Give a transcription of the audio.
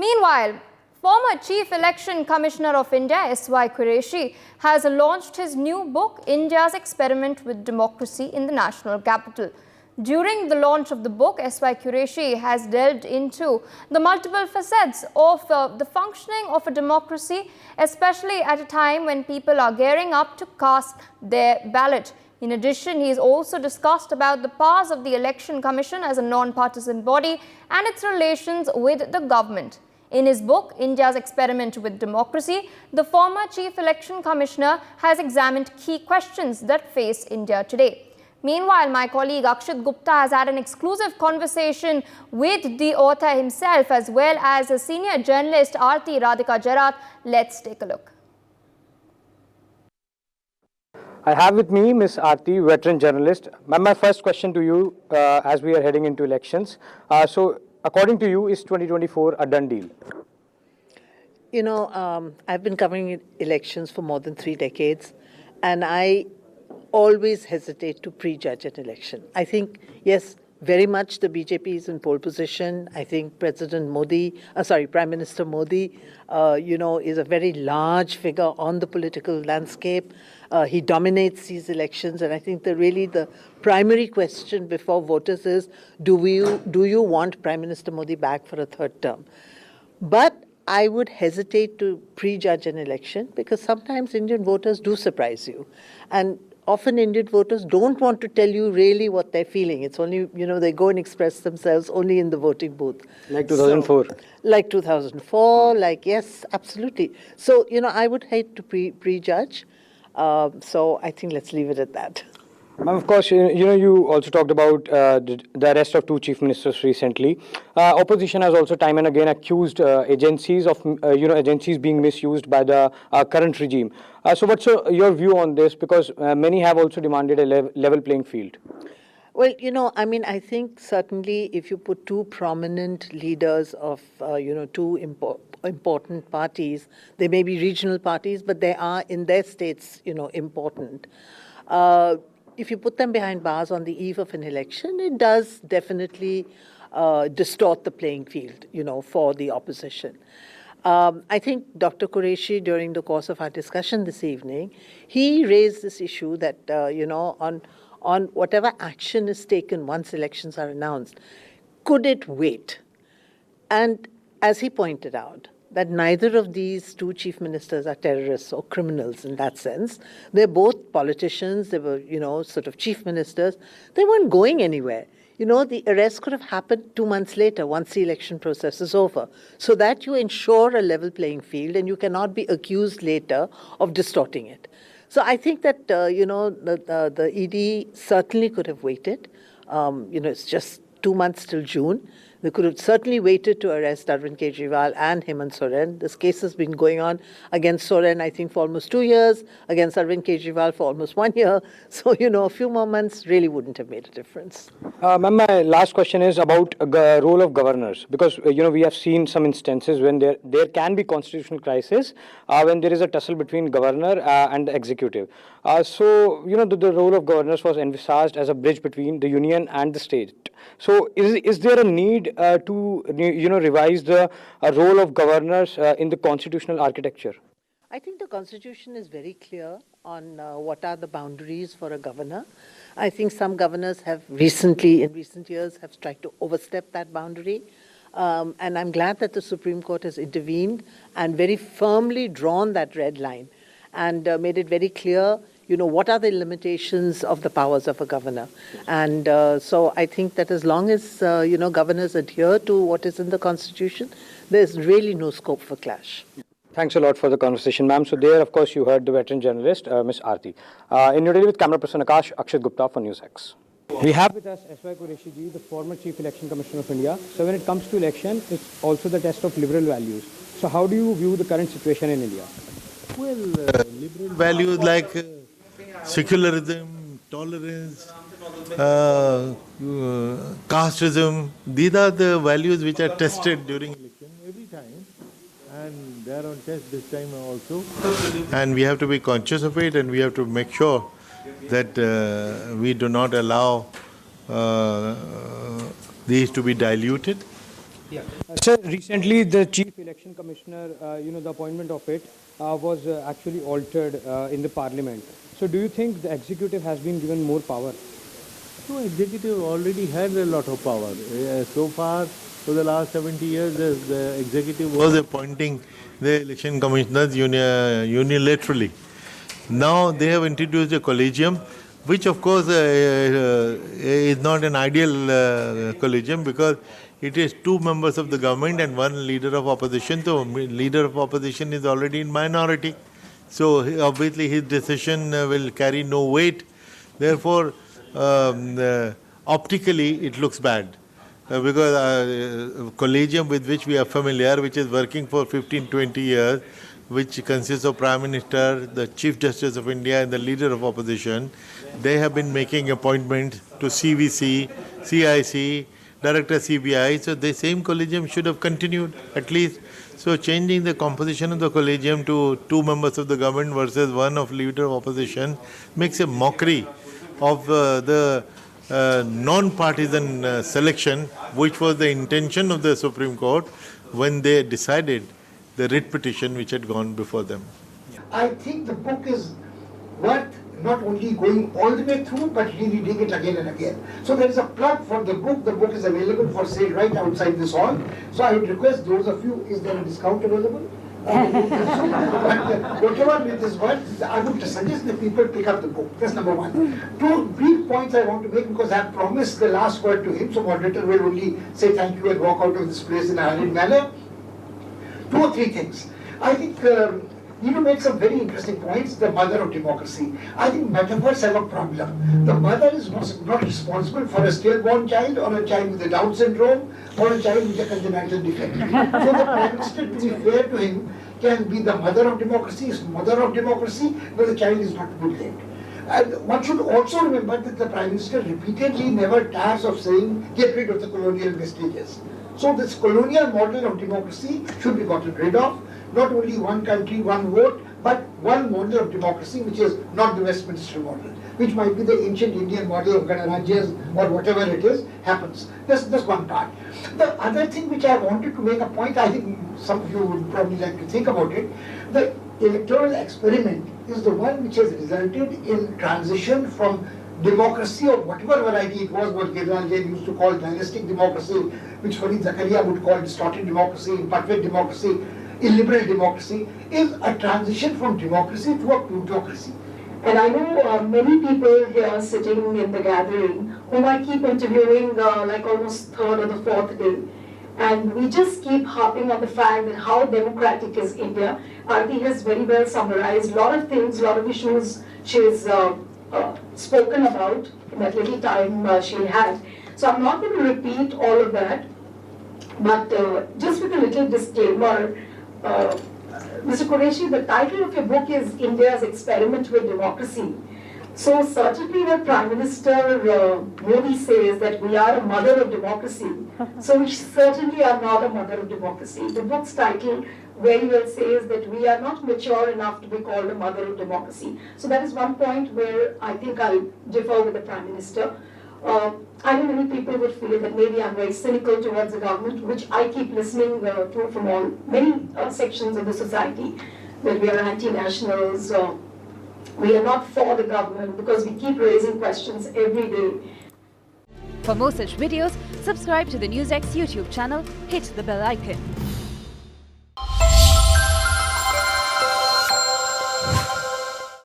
Meanwhile, former Chief Election Commissioner of India, S.Y. Quraishi, has launched his new book, India's Experiment with Democracy in the National Capital. During the launch of the book, S.Y. Quraishi has delved into the multiple facets of the functioning of a democracy, especially at a time when people are gearing up to cast their ballot. In addition, he has also discussed about the powers of the Election Commission as a non-partisan body and its relations with the government. In his book, India's Experiment with Democracy, the former Chief Election Commissioner has examined key questions that face India today. Meanwhile, my colleague Akshit Gupta has had an exclusive conversation with the author himself as well as a senior journalist Aarti Radhika Jarat. Let's take a look. I have with me Ms. Aarti, veteran journalist. Ma'am, my first question to you as we are heading into elections. So, according to you, is 2024 a done deal? You know, I've been covering elections for more than 3 decades, and I always hesitate to prejudge an election. I think, yes, very much the BJP is in pole position. I think Prime Minister Modi, is a very large figure on the political landscape. He dominates these elections, and I think the primary question before voters is, do you want Prime Minister Modi back for a 3rd term? But I would hesitate to prejudge an election because sometimes Indian voters do surprise you. And often Indian voters don't want to tell you really what they're feeling. It's only, they go and express themselves only in the voting booth. Like 2004. Like 2004, yes, absolutely. So, I would hate to prejudge. So I think let's leave it at that. Of course, you also talked about the arrest of 2 chief ministers recently. Opposition has also time and again accused agencies of, agencies being misused by the current regime. So what's your view on this? Because many have also demanded a level playing field. Well, I think certainly if you put 2 prominent leaders of, 2 important parties, they may be regional parties, but they are in their states, important. If you put them behind bars on the eve of an election, it does definitely distort the playing field, for the opposition. I think Dr. Quraishi, during the course of our discussion this evening, he raised this issue that, on whatever action is taken once elections are announced, could it wait? And as he pointed out, that neither of these 2 chief ministers are terrorists or criminals in that sense. They're both politicians. They were, sort of chief ministers. They weren't going anywhere. The arrest could have happened 2 months later once the election process is over, so that you ensure a level playing field and you cannot be accused later of distorting it. So I think that, the ED certainly could have waited. It's just 2 months till June. They could have certainly waited to arrest Arvind Kejriwal and Hemant Soren. This case has been going on against Soren, I think, for almost 2 years, against Arvind Kejriwal for almost 1 year. So, a few more months really wouldn't have made a difference. Ma'am, my last question is about the role of governors. Because, we have seen some instances when there can be constitutional crisis when there is a tussle between governor and the executive. So, the role of governors was envisaged as a bridge between the union and the state. So, is there a need to revise the role of governors in the constitutional architecture? I think the Constitution is very clear on what are the boundaries for a governor. I think some governors have in recent years, have tried to overstep that boundary. And I'm glad that the Supreme Court has intervened and very firmly drawn that red line and made it very clear, what are the limitations of the powers of a governor. And so I think that as long as, governors adhere to what is in the Constitution, there's really no scope for clash. Thanks a lot for the conversation, ma'am. So there, of course, you heard the veteran journalist, Ms. Aarti. In New Delhi with camera person Akash, Akshit Gupta for NewsX. We have with us S.Y. Quraishi ji, the former Chief Election Commissioner of India. So when it comes to election, it's also the test of liberal values. So how do you view the current situation in India? Well, liberal values like secularism, tolerance, casteism, these are the values which are tested during election every time. And they are on test this time also. And we have to be conscious of it, and we have to make sure that we do not allow these to be diluted. Yeah. Sir, recently the Chief Election Commissioner, the appointment of it was actually altered in the Parliament. So do you think the executive has been given more power? No, executive already had a lot of power. So far, for the last 70 years, the executive was appointing the election commissioners unilaterally. Now they have introduced a collegium, which of course is not an ideal collegium because it is two members of the government and one leader of opposition. So leader of opposition is already in minority. So obviously his decision will carry no weight. Therefore, optically it looks bad. Because collegium with which we are familiar, which is working for 15-20 years, which consists of Prime Minister, the Chief Justice of India and the Leader of Opposition, they have been making appointments to CVC, CIC, Director CBI, so the same collegium should have continued at least. So changing the composition of the collegium to two members of the government versus one of Leader of Opposition makes a mockery of the non-partisan selection, which was the intention of the Supreme Court when they decided the writ petition which had gone before them. I think the book is worth not only going all the way through, but rereading it again and again. So there is a plug for the book. The book is available for sale right outside this hall. So I would request those of you, is there a discount available? Whatever it is worth, I would suggest that people pick up the book. That's number one. Two brief points I want to make because I have promised the last word to him. So moderator will only say thank you and walk out of this place in a hurried manner. Two or three things. I think you made some very interesting points. The mother of democracy. I think metaphors have a problem. The mother is not responsible for a stillborn child or a child with a Down syndrome or a child with a congenital defect. So the Prime Minister, to be fair to him, can be the mother of democracy, is mother of democracy, but the child is not to be blamed. And one should also remember that the Prime Minister repeatedly never tires of saying, get rid of the colonial vestiges. So this colonial model of democracy should be gotten rid of. Not only one country, one vote, but one model of democracy which is not the Westminster model, which might be the ancient Indian model of Ganarajyas or whatever it is, happens. That's one part. The other thing which I wanted to make a point, I think some of you would probably like to think about it, the electoral experiment is the one which has resulted in transition from democracy of whatever variety it was, what Gilral Jain used to call dynastic democracy, which Fareed Zakaria would call distorted democracy, imperfect democracy, illiberal democracy, is a transition from democracy to a plutocracy. And I know many people here sitting in the gathering whom I keep interviewing like almost third or the fourth day. And we just keep harping on the fact that how democratic is India. Aarti has very well summarized a lot of things, a lot of issues she's spoken about in that little time she had. So I'm not going to repeat all of that, but just with a little disclaimer, Mr. Quraishi, the title of your book is India's Experiment with Democracy. So certainly when Prime Minister Modi says that we are a mother of democracy, so we certainly are not a mother of democracy. The book's title very well says that we are not mature enough to be called a mother of democracy. So that is one point where I think I'll differ with the Prime Minister. I know many people would feel that maybe I'm very cynical towards the government, which I keep listening to from many sections of the society, that we are anti-nationals, we are not for the government because we keep raising questions every day. For more such videos, subscribe to the NewsX YouTube channel, hit the bell icon.